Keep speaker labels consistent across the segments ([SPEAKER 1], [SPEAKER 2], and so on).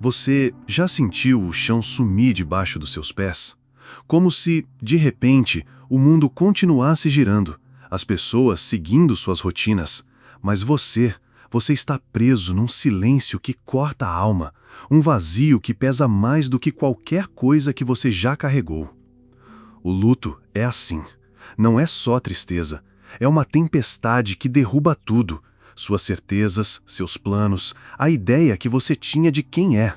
[SPEAKER 1] Você já sentiu o chão sumir debaixo dos seus pés? Como se, de repente, o mundo continuasse girando, as pessoas seguindo suas rotinas, mas você está preso num silêncio que corta a alma, um vazio que pesa mais do que qualquer coisa que você já carregou. O luto é assim. Não é só tristeza, é uma tempestade que derruba tudo, suas certezas, seus planos, a ideia que você tinha de quem é.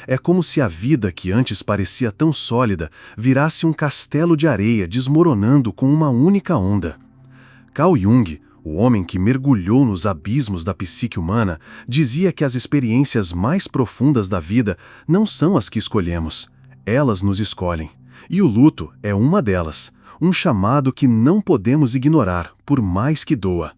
[SPEAKER 1] É como se a vida que antes parecia tão sólida virasse um castelo de areia desmoronando com uma única onda. Carl Jung, o homem que mergulhou nos abismos da psique humana, dizia que as experiências mais profundas da vida não são as que escolhemos, elas nos escolhem. E o luto é uma delas, um chamado que não podemos ignorar, por mais que doa.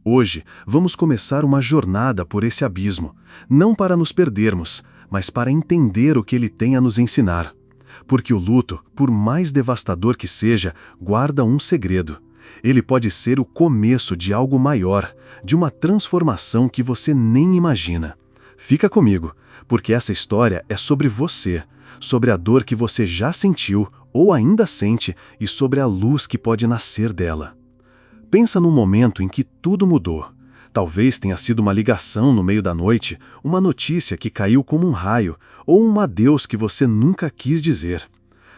[SPEAKER 1] Hoje, vamos começar uma jornada por esse abismo, não para nos perdermos, mas para entender o que ele tem a nos ensinar. Porque o luto, por mais devastador que seja, guarda um segredo. Ele pode ser o começo de algo maior, de uma transformação que você nem imagina. Fica comigo, porque essa história é sobre você, sobre a dor que você já sentiu ou ainda sente e sobre a luz que pode nascer dela. Pensa num momento em que tudo mudou. Talvez tenha sido uma ligação no meio da noite, uma notícia que caiu como um raio, ou um adeus que você nunca quis dizer.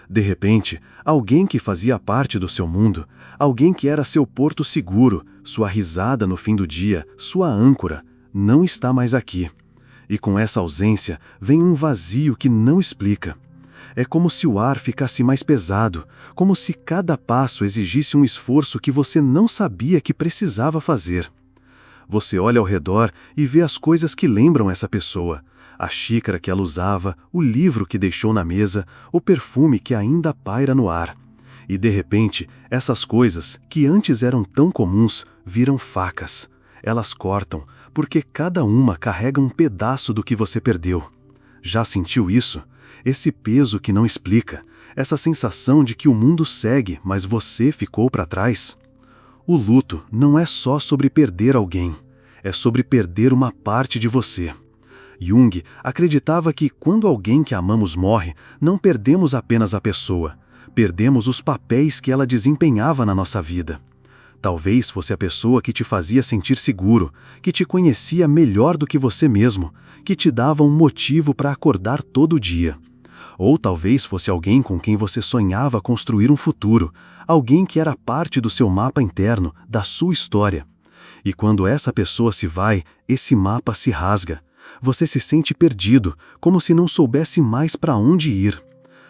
[SPEAKER 1] De repente, alguém que fazia parte do seu mundo, alguém que era seu porto seguro, sua risada no fim do dia, sua âncora, não está mais aqui. E com essa ausência vem um vazio que não explica. É como se o ar ficasse mais pesado, como se cada passo exigisse um esforço que você não sabia que precisava fazer. Você olha ao redor e vê as coisas que lembram essa pessoa, a xícara que ela usava, o livro que deixou na mesa, o perfume que ainda paira no ar. E de repente, essas coisas, que antes eram tão comuns, viram facas. Elas cortam, porque cada uma carrega um pedaço do que você perdeu. Já sentiu isso? Esse peso que não explica, essa sensação de que o mundo segue, mas você ficou para trás? O luto não é só sobre perder alguém, é sobre perder uma parte de você. Jung acreditava que quando alguém que amamos morre, não perdemos apenas a pessoa, perdemos os papéis que ela desempenhava na nossa vida. Talvez fosse a pessoa que te fazia sentir seguro, que te conhecia melhor do que você mesmo, que te dava um motivo para acordar todo dia. Ou talvez fosse alguém com quem você sonhava construir um futuro, alguém que era parte do seu mapa interno, da sua história. E quando essa pessoa se vai, esse mapa se rasga. Você se sente perdido, como se não soubesse mais para onde ir.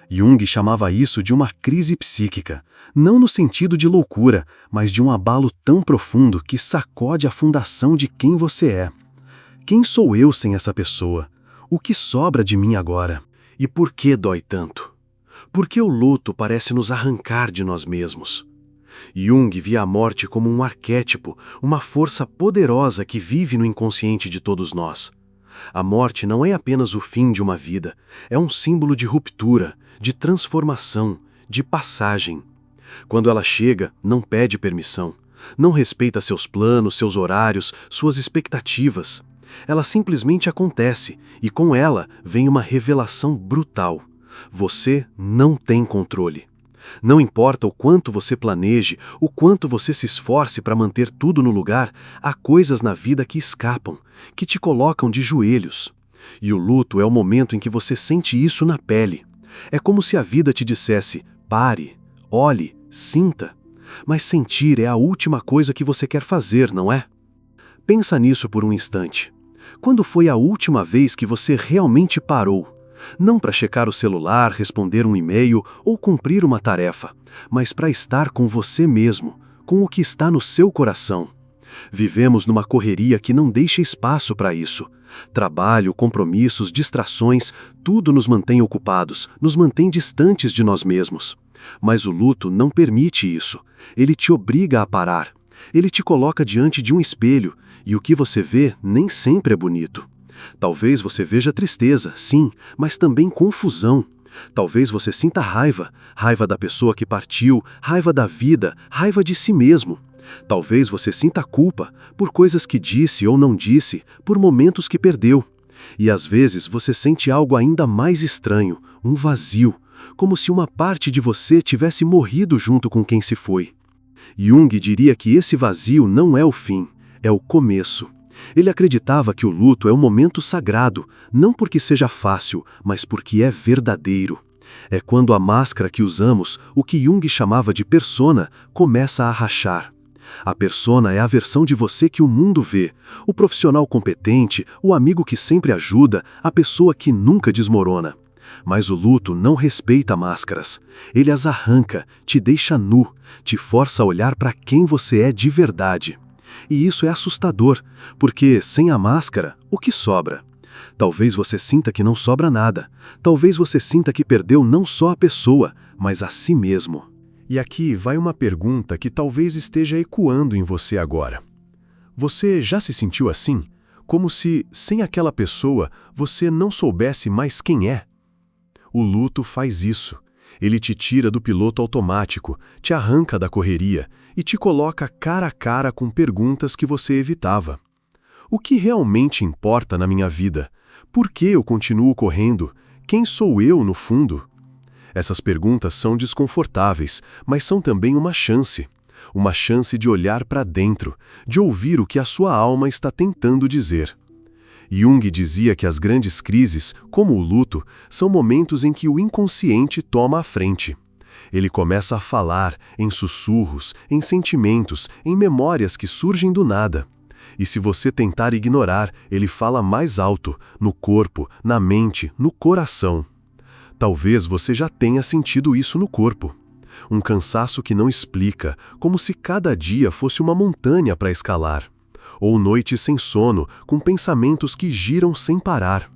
[SPEAKER 1] Jung chamava isso de uma crise psíquica, não no sentido de loucura, mas de um abalo tão profundo que sacode a fundação de quem você é. Quem sou eu sem essa pessoa? O que sobra de mim agora? E por que dói tanto? Por que o luto parece nos arrancar de nós mesmos? Jung via a morte como um arquétipo, uma força poderosa que vive no inconsciente de todos nós. A morte não é apenas o fim de uma vida, é um símbolo de ruptura, de transformação, de passagem. Quando ela chega, não pede permissão, não respeita seus planos, seus horários, suas expectativas. Ela simplesmente acontece, e com ela vem uma revelação brutal. Você não tem controle. Não importa o quanto você planeje, o quanto você se esforce para manter tudo no lugar, há coisas na vida que escapam, que te colocam de joelhos. E o luto é o momento em que você sente isso na pele. É como se a vida te dissesse, pare, olhe, sinta. Mas sentir é a última coisa que você quer fazer, não é? Pensa nisso por um instante. Quando foi a última vez que você realmente parou? Não para checar o celular, responder um e-mail ou cumprir uma tarefa, mas para estar com você mesmo, com o que está no seu coração. Vivemos numa correria que não deixa espaço para isso. Trabalho, compromissos, distrações, tudo nos mantém ocupados, nos mantém distantes de nós mesmos. Mas o luto não permite isso. Ele te obriga a parar. Ele te coloca diante de um espelho, e o que você vê nem sempre é bonito. Talvez você veja tristeza, sim, mas também confusão. Talvez você sinta raiva, raiva da pessoa que partiu, raiva da vida, raiva de si mesmo. Talvez você sinta culpa por coisas que disse ou não disse, por momentos que perdeu. E às vezes você sente algo ainda mais estranho, um vazio, como se uma parte de você tivesse morrido junto com quem se foi. Jung diria que esse vazio não é o fim, é o começo. Ele acreditava que o luto é um momento sagrado, não porque seja fácil, mas porque é verdadeiro. É quando a máscara que usamos, o que Jung chamava de persona, começa a rachar. A persona é a versão de você que o mundo vê, o profissional competente, o amigo que sempre ajuda, a pessoa que nunca desmorona. Mas o luto não respeita máscaras. Ele as arranca, te deixa nu, te força a olhar para quem você é de verdade. E isso é assustador, porque sem a máscara, o que sobra? Talvez você sinta que não sobra nada. Talvez você sinta que perdeu não só a pessoa, mas a si mesmo. E aqui vai uma pergunta que talvez esteja ecoando em você agora. Você já se sentiu assim? Como se, sem aquela pessoa, você não soubesse mais quem é? O luto faz isso. Ele te tira do piloto automático, te arranca da correria e te coloca cara a cara com perguntas que você evitava. O que realmente importa na minha vida? Por que eu continuo correndo? Quem sou eu no fundo? Essas perguntas são desconfortáveis, mas são também uma chance. Uma chance de olhar para dentro, de ouvir o que a sua alma está tentando dizer. Jung dizia que as grandes crises, como o luto, são momentos em que o inconsciente toma a frente. Ele começa a falar, em sussurros, em sentimentos, em memórias que surgem do nada. E se você tentar ignorar, ele fala mais alto, no corpo, na mente, no coração. Talvez você já tenha sentido isso no corpo. Um cansaço que não explica, como se cada dia fosse uma montanha para escalar. Ou noites sem sono, com pensamentos que giram sem parar.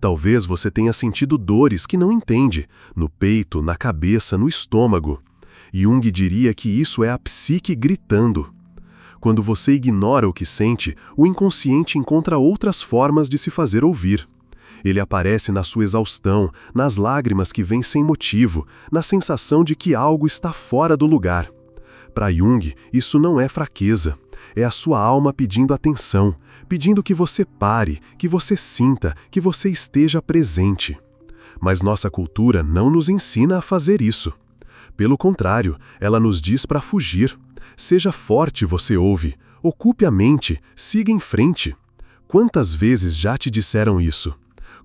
[SPEAKER 1] Talvez você tenha sentido dores que não entende, no peito, na cabeça, no estômago. Jung diria que isso é a psique gritando. Quando você ignora o que sente, o inconsciente encontra outras formas de se fazer ouvir. Ele aparece na sua exaustão, nas lágrimas que vêm sem motivo, na sensação de que algo está fora do lugar. Para Jung, isso não é fraqueza. É a sua alma pedindo atenção, pedindo que você pare, que você sinta, que você esteja presente. Mas nossa cultura não nos ensina a fazer isso. Pelo contrário, ela nos diz para fugir. Seja forte, você ouve. Ocupe a mente, siga em frente. Quantas vezes já te disseram isso?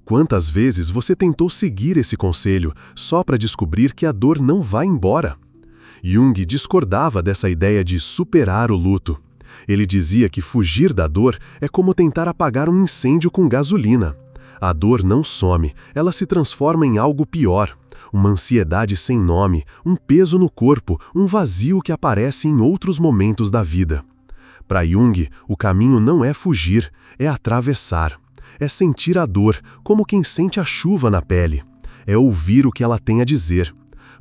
[SPEAKER 1] Quantas vezes você tentou seguir esse conselho só para descobrir que a dor não vai embora? Jung discordava dessa ideia de superar o luto. Ele dizia que fugir da dor é como tentar apagar um incêndio com gasolina. A dor não some, ela se transforma em algo pior. Uma ansiedade sem nome, um peso no corpo, um vazio que aparece em outros momentos da vida. Para Jung, o caminho não é fugir, é atravessar. É sentir a dor, como quem sente a chuva na pele. É ouvir o que ela tem a dizer.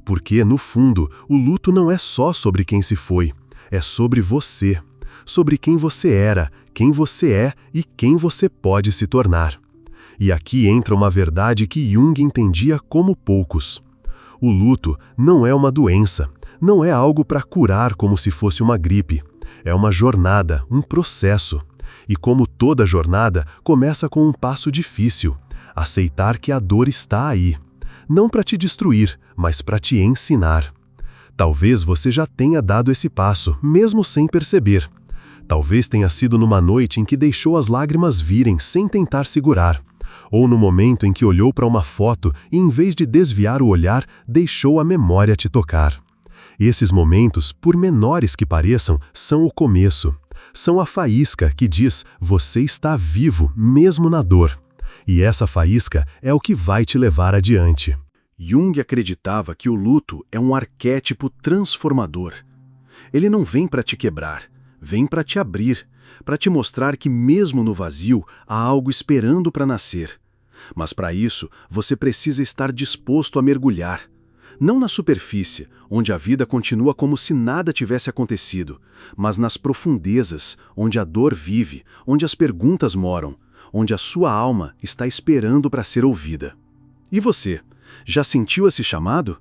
[SPEAKER 1] Porque, no fundo, o luto não é só sobre quem se foi, é sobre você. Sobre quem você era, quem você é e quem você pode se tornar. E aqui entra uma verdade que Jung entendia como poucos. O luto não é uma doença, não é algo para curar como se fosse uma gripe. É uma jornada, um processo. E como toda jornada, começa com um passo difícil: aceitar que a dor está aí. Não para te destruir, mas para te ensinar. Talvez você já tenha dado esse passo, mesmo sem perceber. Talvez tenha sido numa noite em que deixou as lágrimas virem sem tentar segurar. Ou no momento em que olhou para uma foto e, em vez de desviar o olhar, deixou a memória te tocar. Esses momentos, por menores que pareçam, são o começo. São a faísca que diz: você está vivo, mesmo na dor. E essa faísca é o que vai te levar adiante. Jung acreditava que o luto é um arquétipo transformador. Ele não vem para te quebrar. Vem para te abrir, para te mostrar que mesmo no vazio há algo esperando para nascer. Mas para isso, você precisa estar disposto a mergulhar. Não na superfície, onde a vida continua como se nada tivesse acontecido, mas nas profundezas, onde a dor vive, onde as perguntas moram, onde a sua alma está esperando para ser ouvida. E você, já sentiu esse chamado?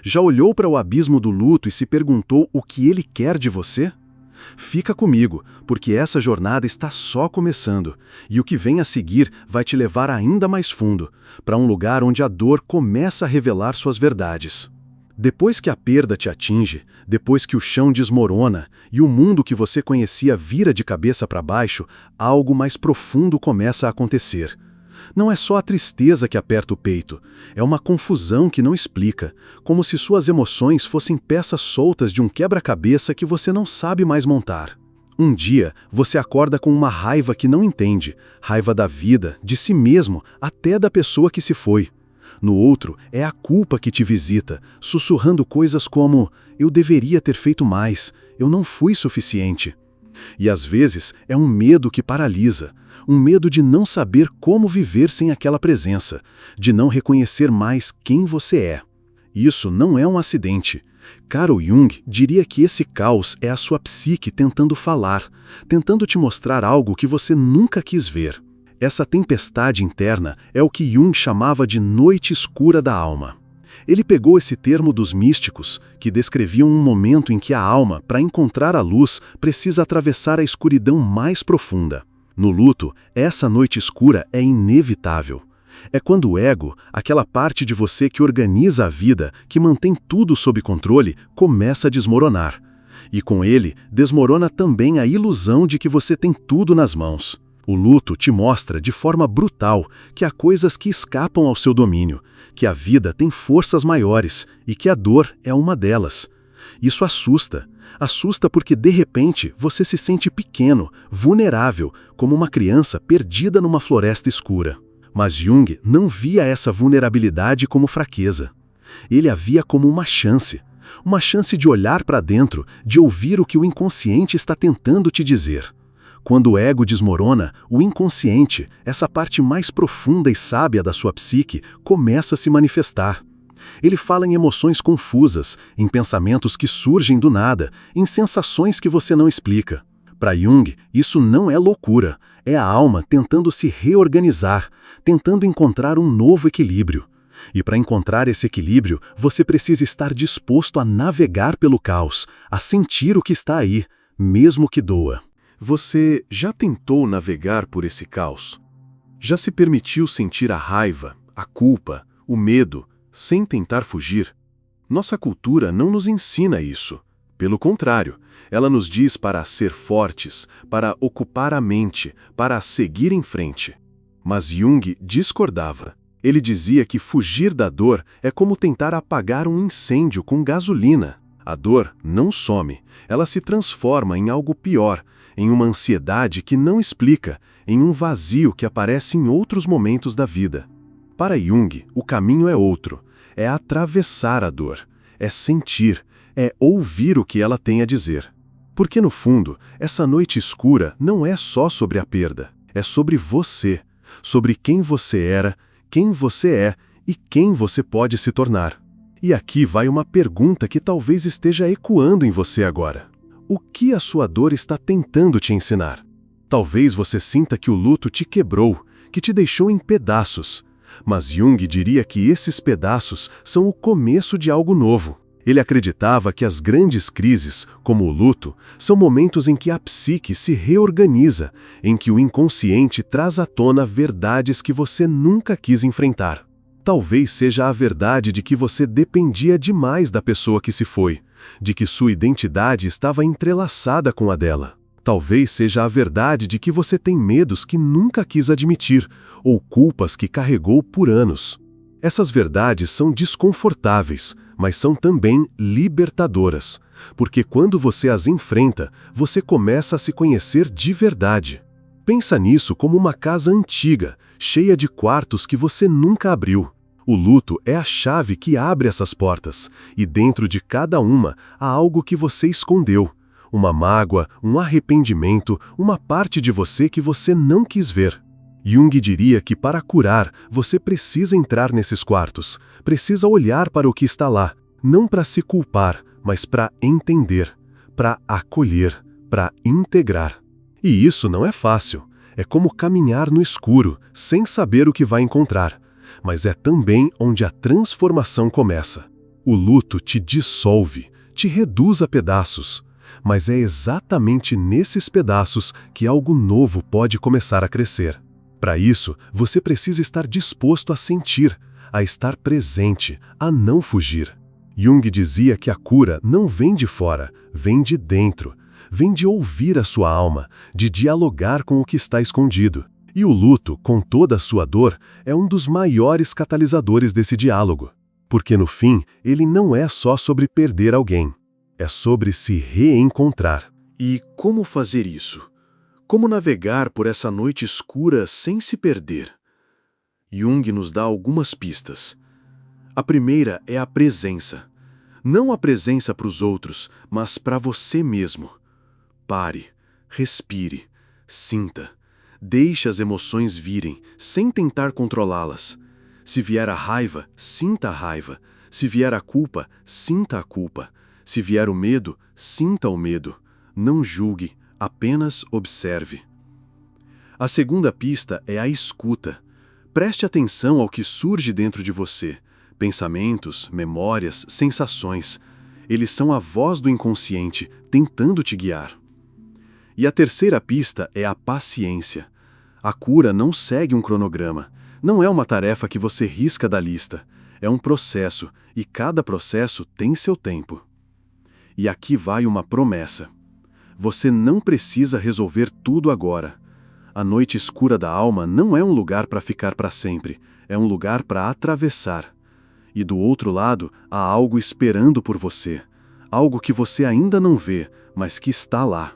[SPEAKER 1] Já olhou para o abismo do luto e se perguntou o que ele quer de você? Fica comigo, porque essa jornada está só começando, e o que vem a seguir vai te levar ainda mais fundo, para um lugar onde a dor começa a revelar suas verdades. Depois que a perda te atinge, depois que o chão desmorona e o mundo que você conhecia vira de cabeça para baixo, algo mais profundo começa a acontecer. Não é só a tristeza que aperta o peito, é uma confusão que não explica, como se suas emoções fossem peças soltas de um quebra-cabeça que você não sabe mais montar. Um dia, você acorda com uma raiva que não entende, raiva da vida, de si mesmo, até da pessoa que se foi. No outro, é a culpa que te visita, sussurrando coisas como: eu deveria ter feito mais, eu não fui suficiente. E às vezes é um medo que paralisa, um medo de não saber como viver sem aquela presença, de não reconhecer mais quem você é. Isso não é um acidente. Carl Jung diria que esse caos é a sua psique tentando falar, tentando te mostrar algo que você nunca quis ver. Essa tempestade interna é o que Jung chamava de noite escura da alma. Ele pegou esse termo dos místicos, que descreviam um momento em que a alma, para encontrar a luz, precisa atravessar a escuridão mais profunda. No luto, essa noite escura é inevitável. É quando o ego, aquela parte de você que organiza a vida, que mantém tudo sob controle, começa a desmoronar. E com ele, desmorona também a ilusão de que você tem tudo nas mãos. O luto te mostra de forma brutal que há coisas que escapam ao seu domínio, que a vida tem forças maiores e que a dor é uma delas. Isso assusta. Assusta porque, de repente, você se sente pequeno, vulnerável, como uma criança perdida numa floresta escura. Mas Jung não via essa vulnerabilidade como fraqueza. Ele a via como uma chance de olhar para dentro, de ouvir o que o inconsciente está tentando te dizer. Quando o ego desmorona, o inconsciente, essa parte mais profunda e sábia da sua psique, começa a se manifestar. Ele fala em emoções confusas, em pensamentos que surgem do nada, em sensações que você não explica. Para Jung, isso não é loucura, é a alma tentando se reorganizar, tentando encontrar um novo equilíbrio. E para encontrar esse equilíbrio, você precisa estar disposto a navegar pelo caos, a sentir o que está aí, mesmo que doa. Você já tentou navegar por esse caos? Já se permitiu sentir a raiva, a culpa, o medo, sem tentar fugir? Nossa cultura não nos ensina isso. Pelo contrário, ela nos diz para ser fortes, para ocupar a mente, para seguir em frente. Mas Jung discordava. Ele dizia que fugir da dor é como tentar apagar um incêndio com gasolina. A dor não some, ela se transforma em algo pior, em uma ansiedade que não explica, em um vazio que aparece em outros momentos da vida. Para Jung, o caminho é outro, é atravessar a dor, é sentir, é ouvir o que ela tem a dizer. Porque no fundo, essa noite escura não é só sobre a perda, é sobre você, sobre quem você era, quem você é e quem você pode se tornar. E aqui vai uma pergunta que talvez esteja ecoando em você agora. O que a sua dor está tentando te ensinar? Talvez você sinta que o luto te quebrou, que te deixou em pedaços. Mas Jung diria que esses pedaços são o começo de algo novo. Ele acreditava que as grandes crises, como o luto, são momentos em que a psique se reorganiza, em que o inconsciente traz à tona verdades que você nunca quis enfrentar. Talvez seja a verdade de que você dependia demais da pessoa que se foi, de que sua identidade estava entrelaçada com a dela. Talvez seja a verdade de que você tem medos que nunca quis admitir, ou culpas que carregou por anos. Essas verdades são desconfortáveis, mas são também libertadoras, porque quando você as enfrenta, você começa a se conhecer de verdade. Pensa nisso como uma casa antiga, cheia de quartos que você nunca abriu. O luto é a chave que abre essas portas, e dentro de cada uma há algo que você escondeu. Uma mágoa, um arrependimento, uma parte de você que você não quis ver. Jung diria que para curar, você precisa entrar nesses quartos, precisa olhar para o que está lá, não para se culpar, mas para entender, para acolher, para integrar. E isso não é fácil, é como caminhar no escuro, sem saber o que vai encontrar, mas é também onde a transformação começa. O luto te dissolve, te reduz a pedaços, Mas é exatamente nesses pedaços que algo novo pode começar a crescer. Para isso, você precisa estar disposto a sentir, a estar presente, a não fugir. Jung dizia que a cura não vem de fora, vem de dentro. Vem de ouvir a sua alma, de dialogar com o que está escondido. E o luto, com toda a sua dor, é um dos maiores catalisadores desse diálogo. Porque no fim, ele não é só sobre perder alguém. É sobre se reencontrar.
[SPEAKER 2] E como fazer isso? Como navegar por essa noite escura sem se perder? Jung nos dá algumas pistas. A primeira é a presença. Não a presença para os outros, mas para você mesmo. Pare, respire, sinta. Deixe as emoções virem, sem tentar controlá-las. Se vier a raiva, sinta a raiva. Se vier a culpa, sinta a culpa. Se vier o medo, sinta o medo. Não julgue, apenas observe. A segunda pista é a escuta. Preste atenção ao que surge dentro de você. Pensamentos, memórias, sensações. Eles são a voz do inconsciente, tentando te guiar. E a terceira pista é a paciência. A cura não segue um cronograma. Não é uma tarefa que você risca da lista. É um processo, e cada processo tem seu tempo. E aqui vai uma promessa. Você não precisa resolver tudo agora. A noite escura da alma não é um lugar para ficar para sempre. É um lugar para atravessar. E do outro lado, há algo esperando por você. Algo que você ainda não vê, mas que está lá.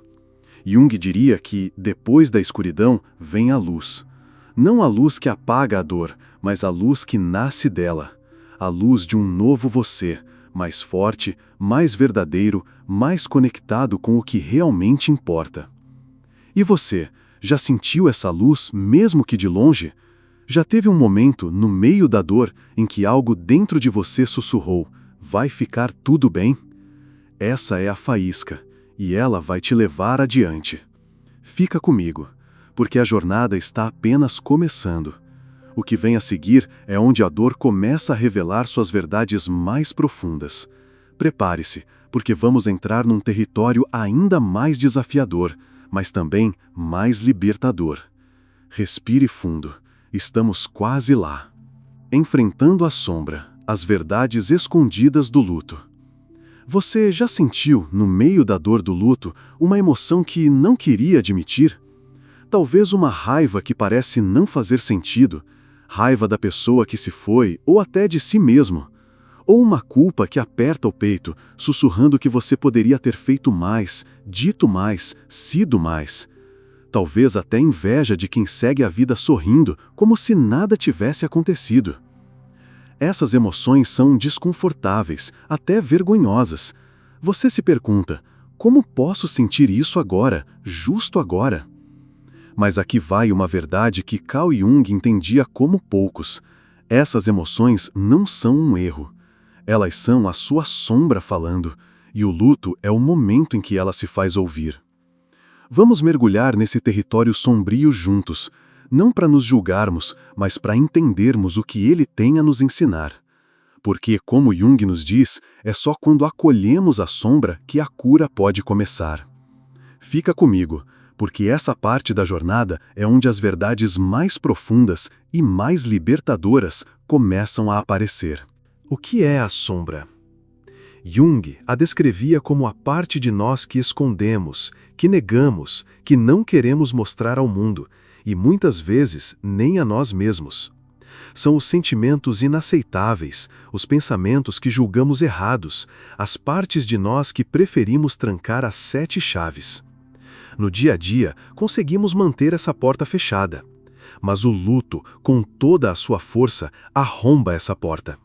[SPEAKER 2] Jung diria que, depois da escuridão, vem a luz. Não a luz que apaga a dor, mas a luz que nasce dela. A luz de um novo você, mais forte, mais verdadeiro, mais conectado com o que realmente importa. E você, já sentiu essa luz, mesmo que de longe? Já teve um momento, no meio da dor, em que algo dentro de você sussurrou: vai ficar tudo bem? Essa é a faísca. E ela vai te levar adiante. Fica comigo, porque a jornada está apenas começando. O que vem a seguir é onde a dor começa a revelar suas verdades mais profundas. Prepare-se, porque vamos entrar num território ainda mais desafiador, mas também mais libertador. Respire fundo, estamos quase lá. Enfrentando a sombra, as verdades escondidas do luto. Você já sentiu, no meio da dor do luto, uma emoção que não queria admitir? Talvez uma raiva que parece não fazer sentido, raiva da pessoa que se foi ou até de si mesmo. Ou uma culpa que aperta o peito, sussurrando que você poderia ter feito mais, dito mais, sido mais. Talvez até inveja de quem segue a vida sorrindo, como se nada tivesse acontecido. Essas emoções são desconfortáveis, até vergonhosas. Você se pergunta: como posso sentir isso agora, justo agora? Mas aqui vai uma verdade que Carl Jung entendia como poucos. Essas emoções não são um erro. Elas são a sua sombra falando, e o luto é o momento em que ela se faz ouvir. Vamos mergulhar nesse território sombrio juntos, não para nos julgarmos, mas para entendermos o que ele tem a nos ensinar. Porque, como Jung nos diz, é só quando acolhemos a sombra que a cura pode começar. Fica comigo, porque essa parte da jornada é onde as verdades mais profundas e mais libertadoras começam a aparecer. O que é a sombra? Jung a descrevia como a parte de nós que escondemos, que negamos, que não queremos mostrar ao mundo, e muitas vezes nem a nós mesmos. São os sentimentos inaceitáveis, os pensamentos que julgamos errados, as partes de nós que preferimos trancar às 7 chaves. No dia a dia, conseguimos manter essa porta fechada. Mas o luto, com toda a sua força, arromba essa porta.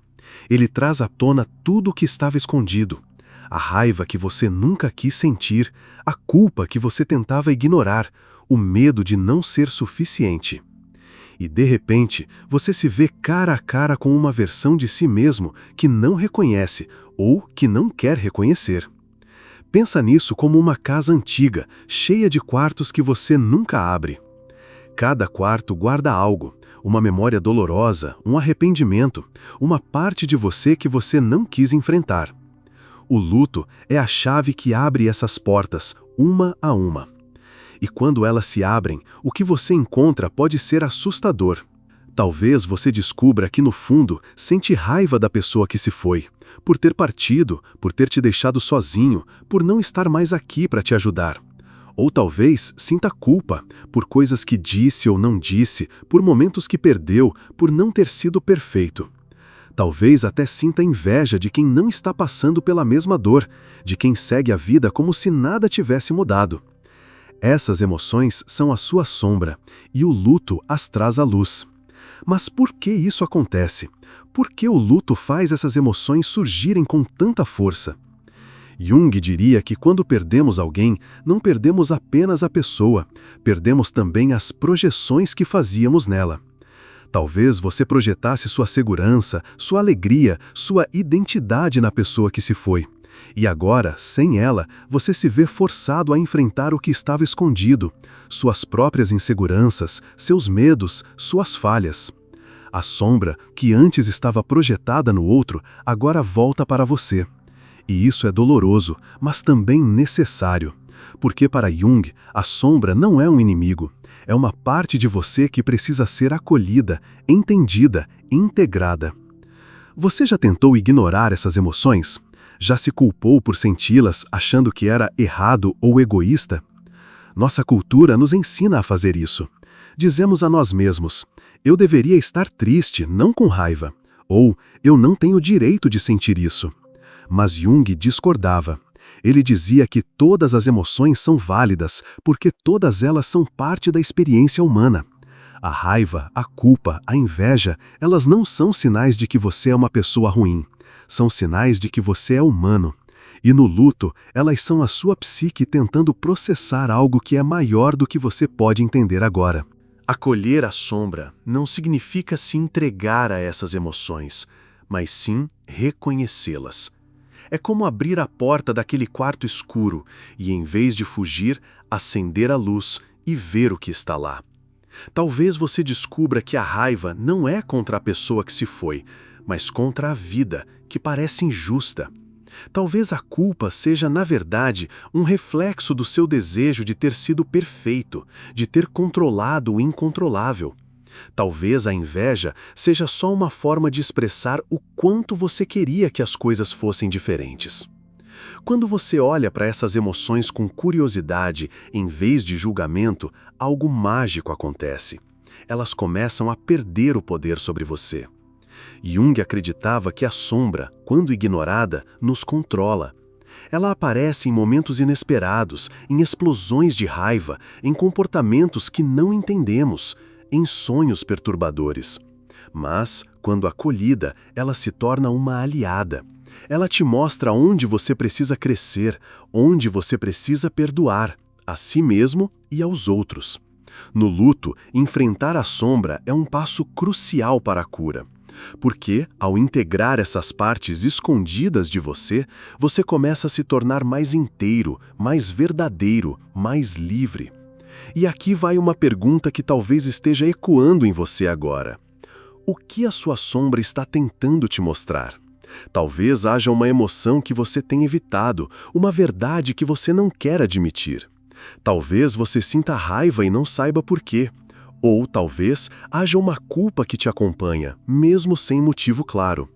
[SPEAKER 2] Ele traz à tona tudo o que estava escondido. A raiva que você nunca quis sentir, a culpa que você tentava ignorar, o medo de não ser suficiente. E de repente, você se vê cara a cara com uma versão de si mesmo que não reconhece ou que não quer reconhecer. Pensa nisso como uma casa antiga, cheia de quartos que você nunca abre. Cada quarto guarda algo, uma memória dolorosa, um arrependimento, uma parte de você que você não quis enfrentar.
[SPEAKER 1] O luto é a chave que abre essas portas, uma a uma. E quando elas se abrem, o que você encontra pode ser assustador. Talvez você descubra que, no fundo, sente raiva da pessoa que se foi, por ter partido, por ter te deixado sozinho, por não estar mais aqui para te ajudar. Ou talvez sinta culpa por coisas que disse ou não disse, por momentos que perdeu, por não ter sido perfeito. Talvez até sinta inveja de quem não está passando pela mesma dor, de quem segue a vida como se nada tivesse mudado. Essas emoções são a sua sombra, e o luto as traz à luz. Mas por que isso acontece? Por que o luto faz essas emoções surgirem com tanta força? Jung diria que quando perdemos alguém, não perdemos apenas a pessoa, perdemos também as projeções que fazíamos nela. Talvez você projetasse sua segurança, sua alegria, sua identidade na pessoa que se foi. E agora, sem ela, você se vê forçado a enfrentar o que estava escondido, suas próprias inseguranças, seus medos, suas falhas. A sombra, que antes estava projetada no outro, agora volta para você. E isso é doloroso, mas também necessário. Porque para Jung, a sombra não é um inimigo. É uma parte de você que precisa ser acolhida, entendida, integrada. Você já tentou ignorar essas emoções? Já se culpou por senti-las achando que era errado ou egoísta? Nossa cultura nos ensina a fazer isso. Dizemos a nós mesmos: eu deveria estar triste, não com raiva. Ou eu não tenho direito de sentir isso. Mas Jung discordava. Ele dizia que todas as emoções são válidas, porque todas elas são parte da experiência humana. A raiva, a culpa, a inveja, elas não são sinais de que você é uma pessoa ruim. São sinais de que você é humano. E no luto, elas são a sua psique tentando processar algo que é maior do que você pode entender agora.
[SPEAKER 2] Acolher a sombra não significa se entregar a essas emoções, mas sim reconhecê-las. É como abrir a porta daquele quarto escuro e, em vez de fugir, acender a luz e ver o que está lá. Talvez você descubra que a raiva não é contra a pessoa que se foi, mas contra a vida, que parece injusta. Talvez a culpa seja, na verdade, um reflexo do seu desejo de ter sido perfeito, de ter controlado o incontrolável. Talvez a inveja seja só uma forma de expressar o quanto você queria que as coisas fossem diferentes. Quando você olha para essas emoções com curiosidade, em vez de julgamento, algo mágico acontece. Elas começam a perder o poder sobre você. Jung acreditava que a sombra, quando ignorada, nos controla. Ela aparece em momentos inesperados, em explosões de raiva, em comportamentos que não entendemos, em sonhos perturbadores. Mas, quando acolhida, ela se torna uma aliada. Ela te mostra onde você precisa crescer, onde você precisa perdoar, a si mesmo e aos outros. No luto, enfrentar a sombra é um passo crucial para a cura. Porque, ao integrar essas partes escondidas de você, você começa a se tornar mais inteiro, mais verdadeiro, mais livre. E aqui vai uma pergunta que talvez esteja ecoando em você agora. O que a sua sombra está tentando te mostrar? Talvez haja uma emoção que você tem evitado, uma verdade que você não quer admitir. Talvez você sinta raiva e não saiba por quê. Ou talvez haja uma culpa que te acompanha, mesmo sem motivo claro.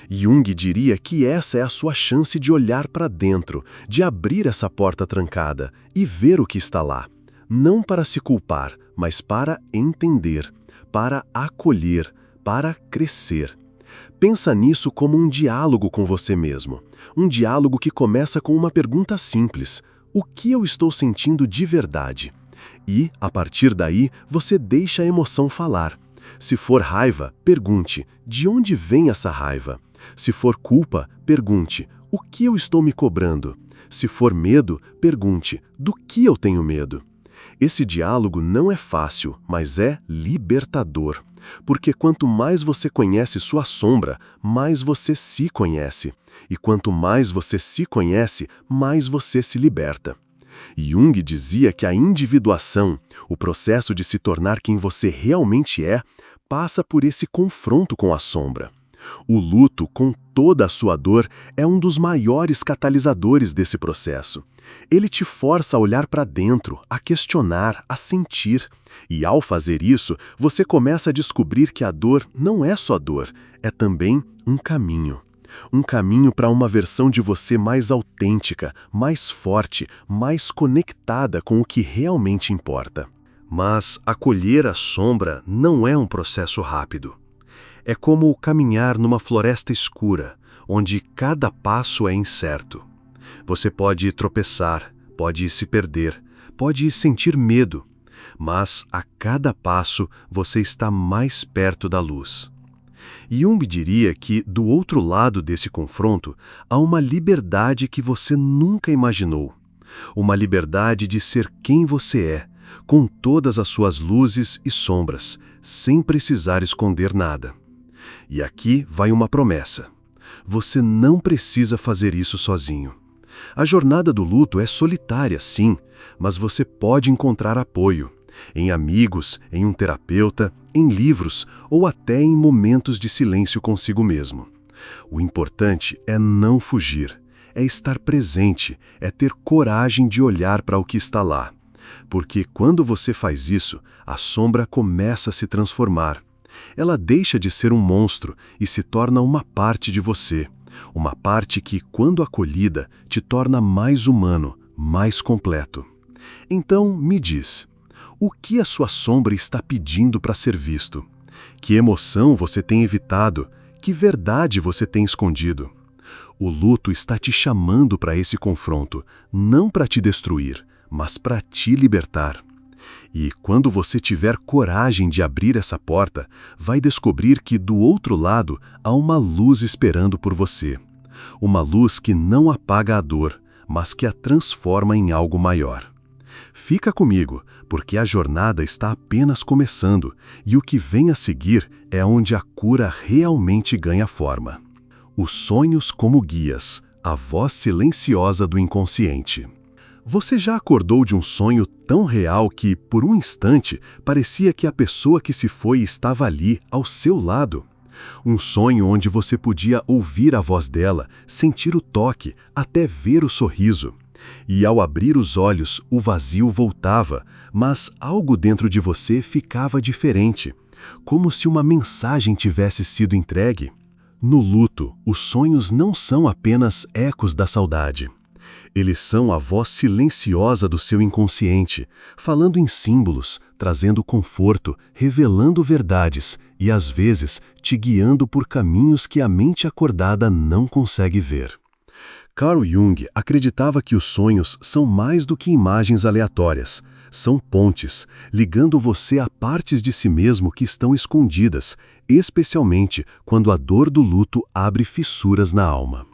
[SPEAKER 2] Jung diria que essa é a sua chance de olhar para dentro, de abrir essa porta trancada e ver o que está lá. Não para se culpar, mas para entender, para acolher, para crescer. Pensa nisso como um diálogo com você mesmo. Um diálogo que começa com uma pergunta simples: o que eu estou sentindo de verdade? E, a partir daí, você deixa a emoção falar. Se for raiva, pergunte: de onde vem essa raiva? Se for culpa, pergunte: o que eu estou me cobrando? Se for medo, pergunte: do que eu tenho medo? Esse diálogo não é fácil, mas é libertador. Porque quanto mais você conhece sua sombra, mais você se conhece. E quanto mais você se conhece, mais você se liberta. Jung dizia que a individuação, o processo de se tornar quem você realmente é, passa por esse confronto com a sombra. O luto, com toda a sua dor, é um dos maiores catalisadores desse processo. Ele te força a olhar para dentro, a questionar, a sentir. E ao fazer isso, você começa a descobrir que a dor não é só dor, é também um caminho. Um caminho para uma versão de você mais autêntica, mais forte, mais conectada com o que realmente importa. Mas acolher a sombra não é um processo rápido. É como caminhar numa floresta escura, onde cada passo é incerto. Você pode tropeçar, pode se perder, pode sentir medo, mas a cada passo você está mais perto da luz. Jung diria que, do outro lado desse confronto, há uma liberdade que você nunca imaginou. Uma liberdade de ser quem você é, com todas as suas luzes e sombras, sem precisar esconder nada. E aqui vai uma promessa. Você não precisa fazer isso sozinho. A jornada do luto é solitária, sim, mas você pode encontrar apoio. Em amigos, em um terapeuta, em livros ou até em momentos de silêncio consigo mesmo. O importante é não fugir, é estar presente, é ter coragem de olhar para o que está lá. Porque quando você faz isso, a sombra começa a se transformar. Ela deixa de ser um monstro e se torna uma parte de você. Uma parte que, quando acolhida, te torna mais humano, mais completo. Então, me diz, o que a sua sombra está pedindo para ser visto? Que emoção você tem evitado? Que verdade você tem escondido? O luto está te chamando para esse confronto, não para te destruir, mas para te libertar. E quando você tiver coragem de abrir essa porta, vai descobrir que do outro lado há uma luz esperando por você. Uma luz que não apaga a dor, mas que a transforma em algo maior. Fica comigo, porque a jornada está apenas começando e o que vem a seguir é onde a cura realmente ganha forma. Os sonhos como guias, a voz silenciosa do inconsciente. Você já acordou de um sonho tão real que, por um instante, parecia que a pessoa que se foi estava ali, ao seu lado? Um sonho onde você podia ouvir a voz dela, sentir o toque, até ver o sorriso. E ao abrir os olhos, o vazio voltava, mas algo dentro de você ficava diferente, como se uma mensagem tivesse sido entregue. No luto, os sonhos não são apenas ecos da saudade. Eles são a voz silenciosa do seu inconsciente, falando em símbolos, trazendo conforto, revelando verdades e, às vezes, te guiando por caminhos que a mente acordada não consegue ver. Carl Jung acreditava que os sonhos são mais do que imagens aleatórias. São pontes, ligando você a partes de si mesmo que estão escondidas, especialmente quando a dor do luto abre fissuras na alma.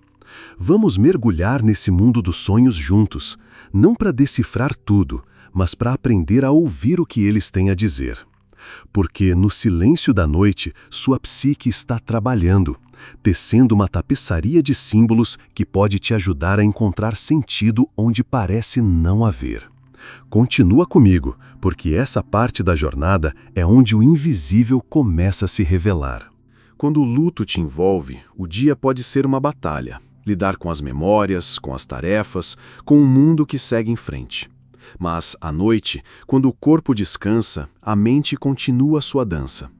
[SPEAKER 2] Vamos mergulhar nesse mundo dos sonhos juntos, não para decifrar tudo, mas para aprender a ouvir o que eles têm a dizer. Porque no silêncio da noite, sua psique está trabalhando, tecendo uma tapeçaria de símbolos que pode te ajudar a encontrar sentido onde parece não haver. Continua comigo, porque essa parte da jornada é onde o invisível começa a se revelar.
[SPEAKER 3] Quando o luto te envolve, o dia pode ser uma batalha. Lidar com as memórias, com as tarefas, com o mundo que segue em frente. Mas, à noite, quando o corpo descansa, a mente continua sua dança.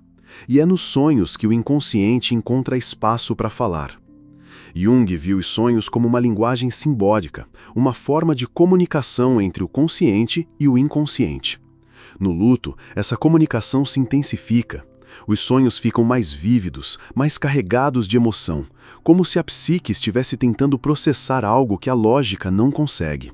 [SPEAKER 3] E é nos sonhos que o inconsciente encontra espaço para falar. Jung viu os sonhos como uma linguagem simbólica, uma forma de comunicação entre o consciente e o inconsciente. No luto, essa comunicação se intensifica. Os sonhos ficam mais vívidos, mais carregados de emoção, como se a psique estivesse tentando processar algo que a lógica não consegue.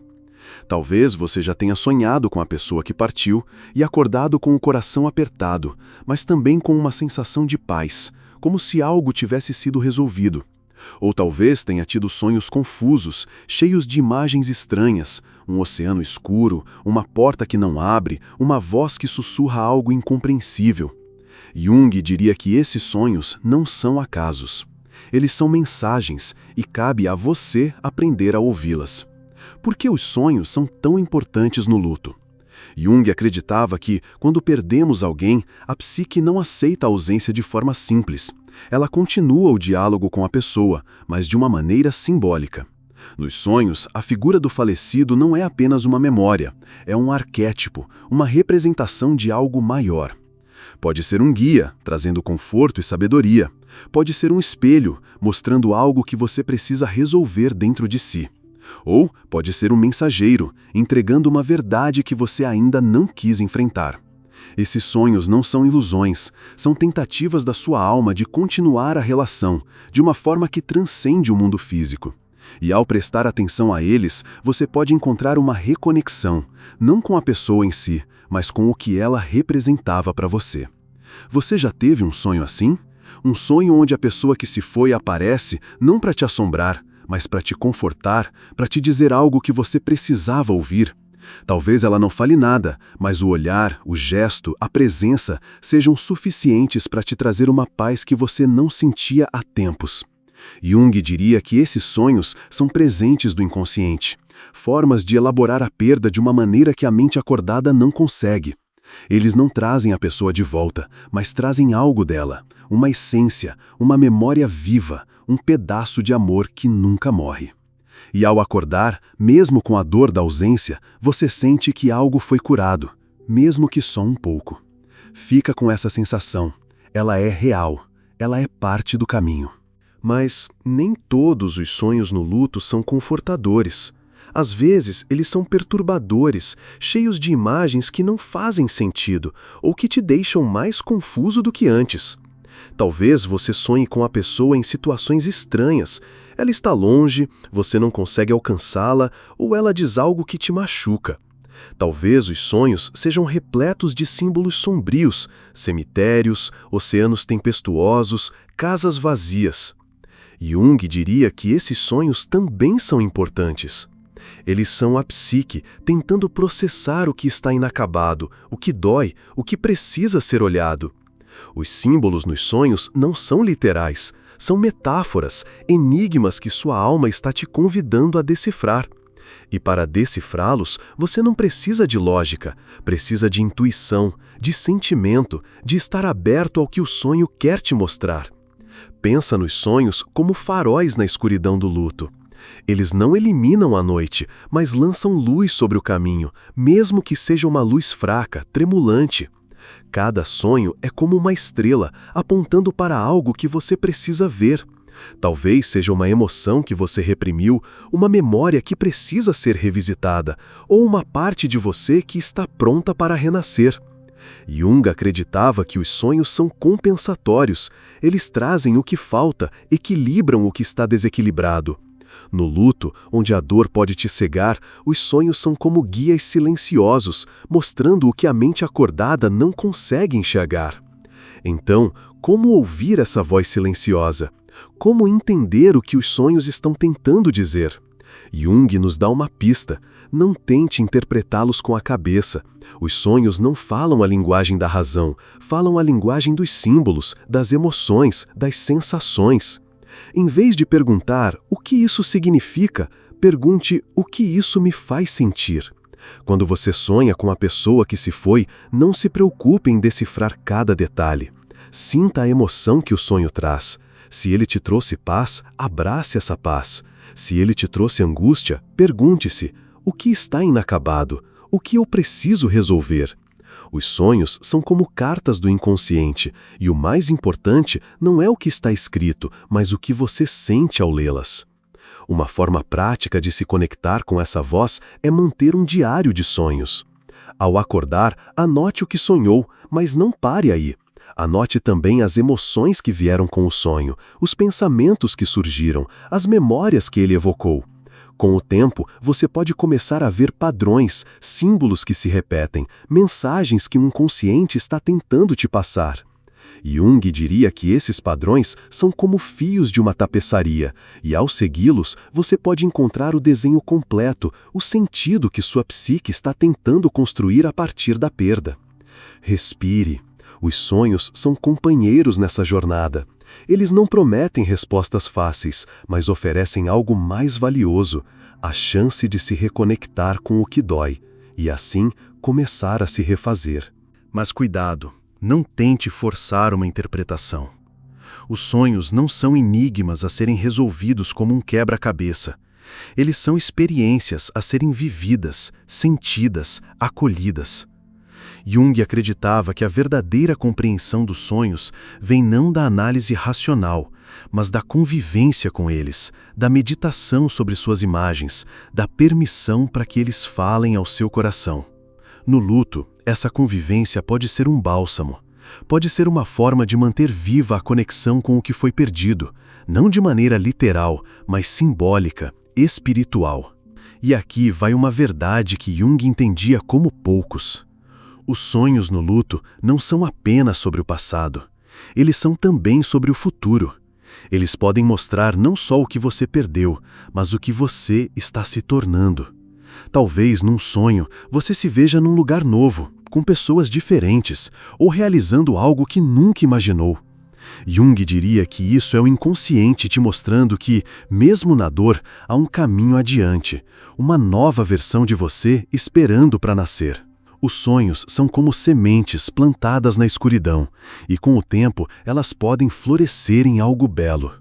[SPEAKER 3] Talvez você já tenha sonhado com a pessoa que partiu e acordado com o coração apertado, mas também com uma sensação de paz, como se algo tivesse sido resolvido. Ou talvez tenha tido sonhos confusos, cheios de imagens estranhas, um oceano escuro, uma porta que não abre, uma voz que sussurra algo incompreensível. Jung diria que esses sonhos não são acasos. Eles são mensagens e cabe a você aprender a ouvi-las. Por que os sonhos são tão importantes no luto? Jung acreditava que, quando perdemos alguém, a psique não aceita a ausência de forma simples. Ela continua o diálogo com a pessoa, mas de uma maneira simbólica. Nos sonhos, a figura do falecido não é apenas uma memória, é um arquétipo, uma representação de algo maior. Pode ser um guia, trazendo conforto e sabedoria. Pode ser um espelho, mostrando algo que você precisa resolver dentro de si. Ou pode ser um mensageiro, entregando uma verdade que você ainda não quis enfrentar. Esses sonhos não são ilusões, são tentativas da sua alma de continuar a relação, de uma forma que transcende o mundo físico. E ao prestar atenção a eles, você pode encontrar uma reconexão, não com a pessoa em si, mas com o que ela representava para você. Você já teve um sonho assim? Um sonho onde a pessoa que se foi aparece não para te assombrar, mas para te confortar, para te dizer algo que você precisava ouvir. Talvez ela não fale nada, mas o olhar, o gesto, a presença sejam suficientes para te trazer uma paz que você não sentia há tempos. Jung diria que esses sonhos são presentes do inconsciente, formas de elaborar a perda de uma maneira que a mente acordada não consegue. Eles não trazem a pessoa de volta, mas trazem algo dela, uma essência, uma memória viva, um pedaço de amor que nunca morre. E ao acordar, mesmo com a dor da ausência, você sente que algo foi curado, mesmo que só um pouco. Fica com essa sensação. Ela é real, ela é parte do caminho.
[SPEAKER 2] Mas nem todos os sonhos no luto são confortadores. Às vezes, eles são perturbadores, cheios de imagens que não fazem sentido ou que te deixam mais confuso do que antes. Talvez você sonhe com a pessoa em situações estranhas. Ela está longe, você não consegue alcançá-la ou ela diz algo que te machuca. Talvez os sonhos sejam repletos de símbolos sombrios, cemitérios, oceanos tempestuosos, casas vazias. Jung diria que esses sonhos também são importantes. Eles são a psique tentando processar o que está inacabado, o que dói, o que precisa ser olhado. Os símbolos nos sonhos não são literais, são metáforas, enigmas que sua alma está te convidando a decifrar. E para decifrá-los, você não precisa de lógica, precisa de intuição, de sentimento, de estar aberto ao que o sonho quer te mostrar. Pensa nos sonhos como faróis na escuridão do luto. Eles não eliminam a noite, mas lançam luz sobre o caminho, mesmo que seja uma luz fraca, tremulante. Cada sonho é como uma estrela, apontando para algo que você precisa ver. Talvez seja uma emoção que você reprimiu, uma memória que precisa ser revisitada, ou uma parte de você que está pronta para renascer. Jung acreditava que os sonhos são compensatórios, eles trazem o que falta, equilibram o que está desequilibrado. No luto, onde a dor pode te cegar, os sonhos são como guias silenciosos, mostrando o que a mente acordada não consegue enxergar. Então, como ouvir essa voz silenciosa? Como entender o que os sonhos estão tentando dizer? Jung nos dá uma pista. Não tente interpretá-los com a cabeça. Os sonhos não falam a linguagem da razão, falam a linguagem dos símbolos, das emoções, das sensações. Em vez de perguntar o que isso significa, pergunte o que isso me faz sentir. Quando você sonha com a pessoa que se foi, não se preocupe em decifrar cada detalhe. Sinta a emoção que o sonho traz. Se ele te trouxe paz, abrace essa paz. Se ele te trouxe angústia, pergunte-se: o que está inacabado? O que eu preciso resolver? Os sonhos são como cartas do inconsciente, e o mais importante não é o que está escrito, mas o que você sente ao lê-las. Uma forma prática de se conectar com essa voz é manter um diário de sonhos. Ao acordar, anote o que sonhou, mas não pare aí. Anote também as emoções que vieram com o sonho, os pensamentos que surgiram, as memórias que ele evocou. Com o tempo, você pode começar a ver padrões, símbolos que se repetem, mensagens que um inconsciente está tentando te passar. Jung diria que esses padrões são como fios de uma tapeçaria, e ao segui-los, você pode encontrar o desenho completo, o sentido que sua psique está tentando construir a partir da perda. Respire. Os sonhos são companheiros nessa jornada. Eles não prometem respostas fáceis, mas oferecem algo mais valioso, a chance de se reconectar com o que dói, e assim começar a se refazer.
[SPEAKER 1] Mas cuidado, não tente forçar uma interpretação.
[SPEAKER 3] Os sonhos não são enigmas a serem resolvidos como um quebra-cabeça. Eles são experiências a serem vividas, sentidas, acolhidas. Jung acreditava que a verdadeira compreensão dos sonhos vem não da análise racional, mas da convivência com eles, da meditação sobre suas imagens, da permissão para que eles falem ao seu coração. No luto, essa convivência pode ser um bálsamo. Pode ser uma forma de manter viva a conexão com o que foi perdido, não de maneira literal, mas simbólica, espiritual. E aqui vai uma verdade que Jung entendia como poucos. Os sonhos no luto não são apenas sobre o passado. Eles são também sobre o futuro. Eles podem mostrar não só o que você perdeu, mas o que você está se tornando. Talvez num sonho você se veja num lugar novo, com pessoas diferentes, ou realizando algo que nunca imaginou. Jung diria que isso é o inconsciente te mostrando que, mesmo na dor, há um caminho adiante, uma nova versão de você esperando para nascer. Os sonhos são como sementes plantadas na escuridão, e com o tempo elas podem florescer em algo belo.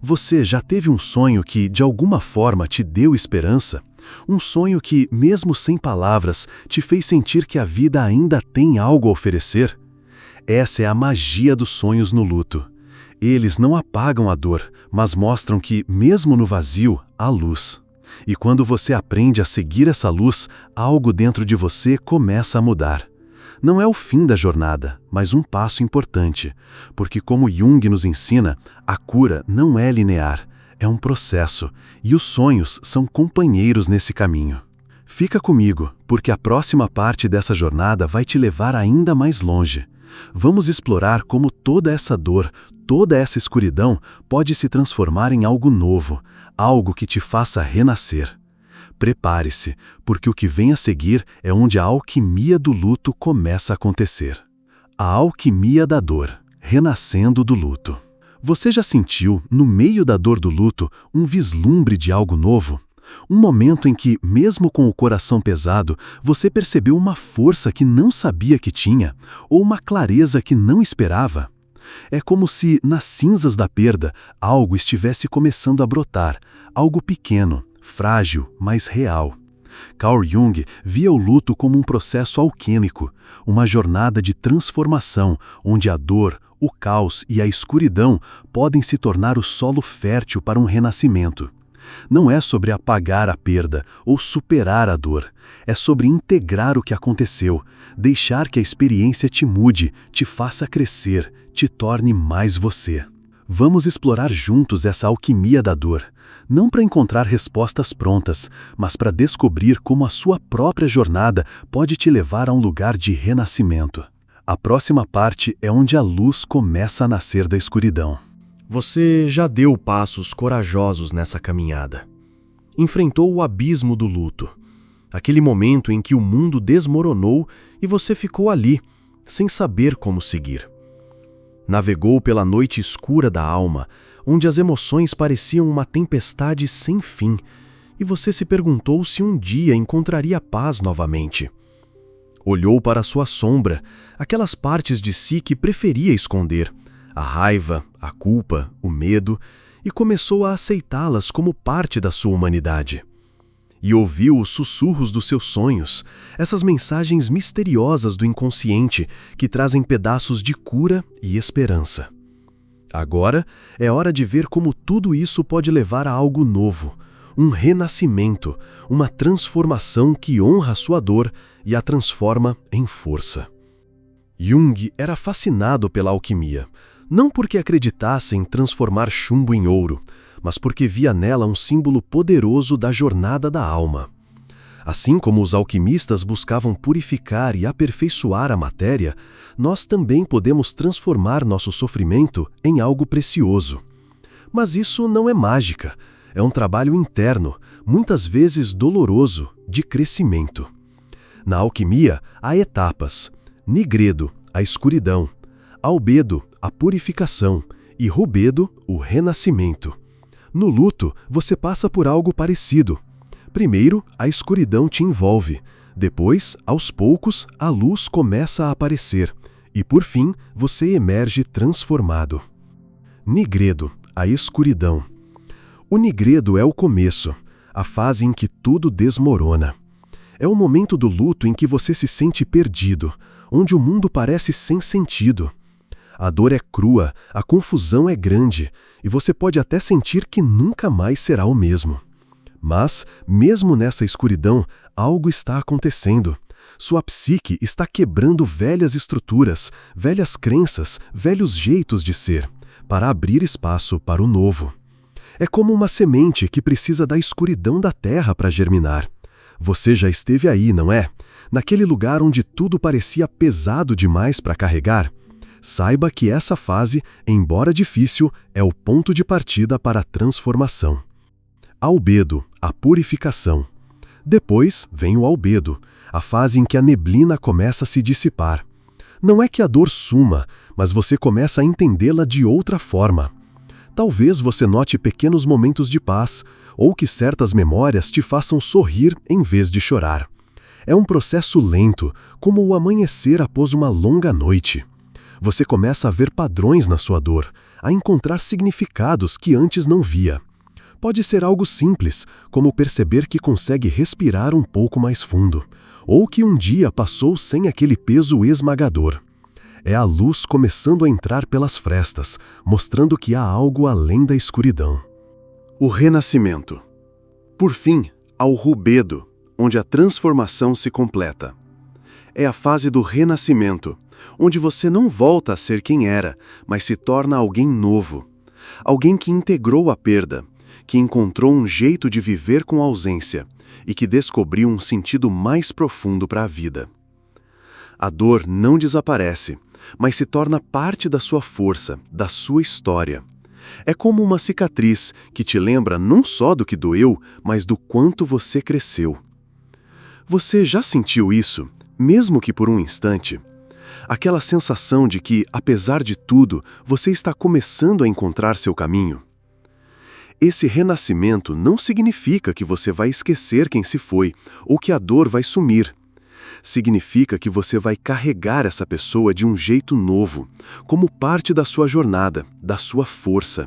[SPEAKER 3] Você já teve um sonho que, de alguma forma, te deu esperança? Um sonho que, mesmo sem palavras, te fez sentir que a vida ainda tem algo a oferecer? Essa é a magia dos sonhos no luto. Eles não apagam a dor, mas mostram que, mesmo no vazio, há luz. E quando você aprende a seguir essa luz, algo dentro de você começa a mudar. Não é o fim da jornada, mas um passo importante, porque como Jung nos ensina, a cura não é linear, é um processo, e os sonhos são companheiros nesse caminho. Fica comigo, porque a próxima parte dessa jornada vai te levar ainda mais longe. Vamos explorar como toda essa dor, toda essa escuridão pode se transformar em algo novo, algo que te faça renascer. Prepare-se, porque o que vem a seguir é onde a alquimia do luto começa a acontecer. A alquimia da dor, renascendo do luto. Você já sentiu, no meio da dor do luto, um vislumbre de algo novo? Um momento em que, mesmo com o coração pesado, você percebeu uma força que não sabia que tinha, ou uma clareza que não esperava? É como se, nas cinzas da perda, algo estivesse começando a brotar, algo pequeno, frágil, mas real. Carl Jung via o luto como um processo alquímico, uma jornada de transformação, onde a dor, o caos e a escuridão podem se tornar o solo fértil para um renascimento. Não é sobre apagar a perda ou superar a dor, é sobre integrar o que aconteceu, deixar que a experiência te mude, te faça crescer, te torne mais você. Vamos explorar juntos essa alquimia da dor, não para encontrar respostas prontas, mas para descobrir como a sua própria jornada pode te levar a um lugar de renascimento. A próxima parte é onde a luz começa a nascer da escuridão.
[SPEAKER 2] Você já deu passos corajosos nessa caminhada. Enfrentou o abismo do luto, aquele momento em que o mundo desmoronou e você ficou ali, sem saber como seguir. Navegou pela noite escura da alma, onde as emoções pareciam uma tempestade sem fim, e você se perguntou se um dia encontraria paz novamente. Olhou para sua sombra, aquelas partes de si que preferia esconder, a raiva, a culpa, o medo, e começou a aceitá-las como parte da sua humanidade. E ouviu os sussurros dos seus sonhos, essas mensagens misteriosas do inconsciente que trazem pedaços de cura e esperança. Agora é hora de ver como tudo isso pode levar a algo novo, um renascimento, uma transformação que honra a sua dor e a transforma em força. Jung era fascinado pela alquimia, não porque acreditasse em transformar chumbo em ouro, mas porque via nela um símbolo poderoso da jornada da alma. Assim como os alquimistas buscavam purificar e aperfeiçoar a matéria, nós também podemos transformar nosso sofrimento em algo precioso. Mas isso não é mágica, é um trabalho interno, muitas vezes doloroso, de crescimento. Na alquimia, há etapas: nigredo, a escuridão; albedo, a purificação; e rubedo, o renascimento. No luto, você passa por algo parecido. Primeiro, a escuridão te envolve. Depois, aos poucos, a luz começa a aparecer. E, por fim, você emerge transformado.
[SPEAKER 3] Nigredo, a escuridão. O nigredo é o começo, a fase em que tudo desmorona. É o momento do luto em que você se sente perdido, onde o mundo parece sem sentido. A dor é crua, a confusão é grande, e você pode até sentir que nunca mais será o mesmo. Mas, mesmo nessa escuridão, algo está acontecendo. Sua psique está quebrando velhas estruturas, velhas crenças, velhos jeitos de ser, para abrir espaço para o novo. É como uma semente que precisa da escuridão da terra para germinar. Você já esteve aí, não é? Naquele lugar onde tudo parecia pesado demais para carregar? Saiba que essa fase, embora difícil, é o ponto de partida para a transformação. Albedo, a purificação. Depois vem o albedo, a fase em que a neblina começa a se dissipar. Não é que a dor suma, mas você começa a entendê-la de outra forma. Talvez você note pequenos momentos de paz, ou que certas memórias te façam sorrir em vez de chorar. É um processo lento, como o amanhecer após uma longa noite. Você começa a ver padrões na sua dor, a encontrar significados que antes não via. Pode ser algo simples, como perceber que consegue respirar um pouco mais fundo, ou que um dia passou sem aquele peso esmagador. É a luz começando a entrar pelas frestas, mostrando que há algo além da escuridão.
[SPEAKER 2] O renascimento. Por fim, ao rubedo, onde a transformação se completa. É a fase do renascimento, onde você não volta a ser quem era, mas se torna alguém novo. Alguém que integrou a perda, que encontrou um jeito de viver com a ausência e que descobriu um sentido mais profundo para a vida. A dor não desaparece, mas se torna parte da sua força, da sua história. É como uma cicatriz que te lembra não só do que doeu, mas do quanto você cresceu. Você já sentiu isso, mesmo que por um instante? Aquela sensação de que, apesar de tudo, você está começando a encontrar seu caminho? Esse renascimento não significa que você vai esquecer quem se foi, ou que a dor vai sumir. Significa que você vai carregar essa pessoa de um jeito novo, como parte da sua jornada, da sua força.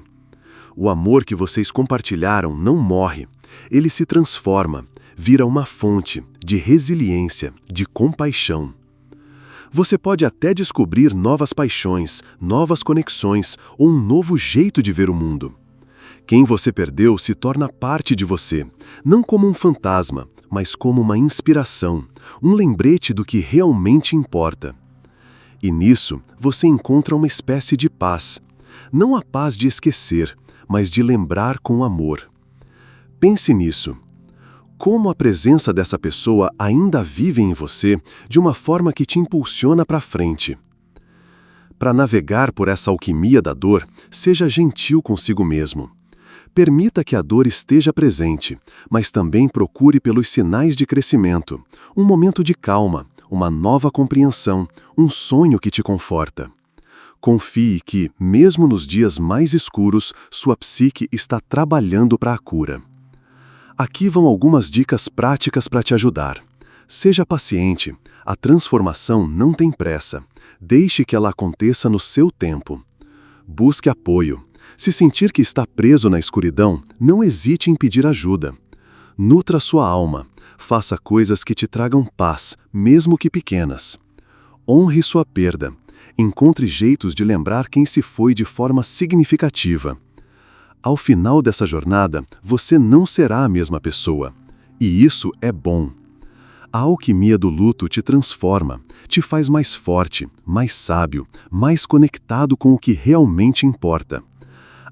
[SPEAKER 2] O amor que vocês compartilharam não morre, ele se transforma, vira uma fonte de resiliência, de compaixão. Você pode até descobrir novas paixões, novas conexões ou um novo jeito de ver o mundo. Quem você perdeu se torna parte de você, não como um fantasma, mas como uma inspiração, um lembrete do que realmente importa. E nisso, você encontra uma espécie de paz. Não a paz de esquecer, mas de lembrar com amor. Pense nisso. Como a presença dessa pessoa ainda vive em você de uma forma que te impulsiona para frente. Para navegar por essa alquimia da dor, seja gentil consigo mesmo. Permita que a dor esteja presente, mas também procure pelos sinais de crescimento, um momento de calma, uma nova compreensão, um sonho que te conforta. Confie que, mesmo nos dias mais escuros, sua psique está trabalhando para a cura. Aqui vão algumas dicas práticas para te ajudar. Seja paciente, a transformação não tem pressa. Deixe que ela aconteça no seu tempo. Busque apoio. Se sentir que está preso na escuridão, não hesite em pedir ajuda. Nutra sua alma. Faça coisas que te tragam paz, mesmo que pequenas. Honre sua perda. Encontre jeitos de lembrar quem se foi de forma significativa. Ao final dessa jornada, você não será a mesma pessoa. E isso é bom. A alquimia do luto te transforma, te faz mais forte, mais sábio, mais conectado com o que realmente importa.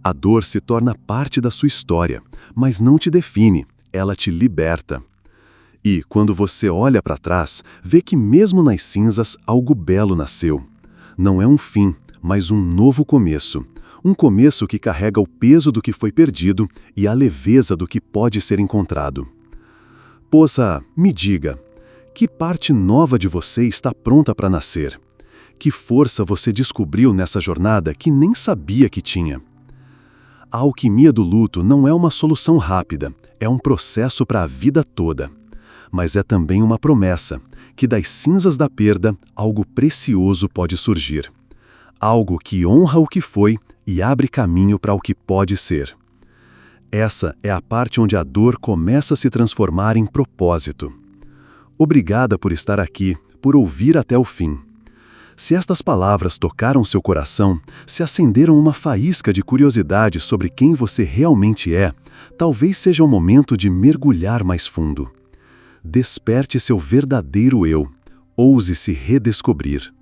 [SPEAKER 2] A dor se torna parte da sua história, mas não te define, ela te liberta. E, quando você olha para trás, vê que mesmo nas cinzas algo belo nasceu. Não é um fim, mas um novo começo. Um começo que carrega o peso do que foi perdido e a leveza do que pode ser encontrado. Poça, me diga, que parte nova de você está pronta para nascer? Que força você descobriu nessa jornada que nem sabia que tinha? A alquimia do luto não é uma solução rápida, é um processo para a vida toda. Mas é também uma promessa, que das cinzas da perda, algo precioso pode surgir.
[SPEAKER 1] algo que honra o que foi e abre caminho para o que pode ser. Essa é a parte onde a dor começa a se transformar em propósito. Obrigada por estar aqui, por ouvir até o fim. Se estas palavras tocaram seu coração, se acenderam uma faísca de curiosidade sobre quem você realmente é, talvez seja o momento de mergulhar mais fundo. Desperte seu verdadeiro eu. Ouse se redescobrir.